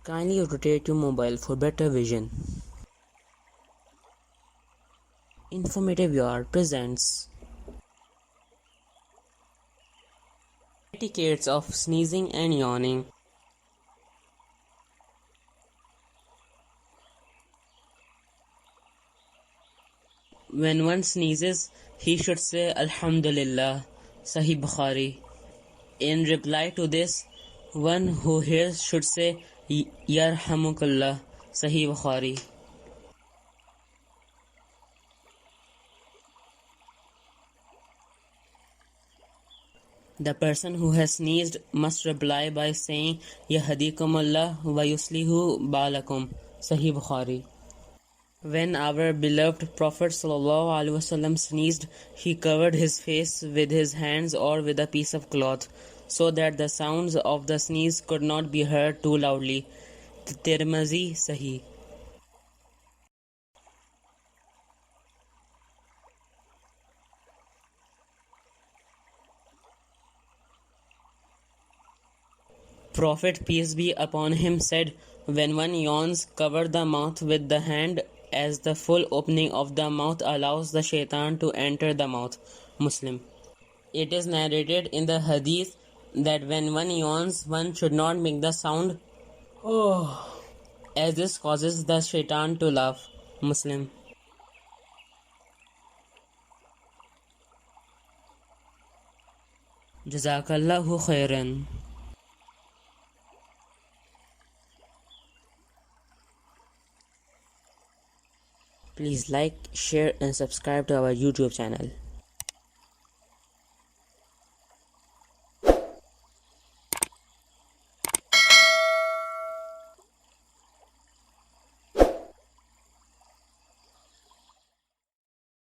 Kindly rotate your mobile for better vision. Informative VR presents etiquettes of sneezing and yawning. When one sneezes, he should say Alhamdulillah, Sahih Bukhari. In reply to this, one who hears should say Yarhamukallah, Sahih Bukhari. The person who has sneezed must reply by saying Yahdikumullah wa yuslihu balakum, Sahih Bukhari. When our beloved Prophet ﷺ sneezed, he covered his face with his hands or with a piece of cloth, so that the sounds of the sneeze could not be heard too loudly. Tirmizi Sahih. Prophet peace be upon him said, when one yawns, cover the mouth with the hand, as the full opening of the mouth allows the shaitan to enter the mouth. Muslim. It is narrated in the hadith that when one yawns, one should not make the sound oh, as this causes the shaitan to laugh. Muslim. Jazakallahu khairan. Please like, share and subscribe to our YouTube channel.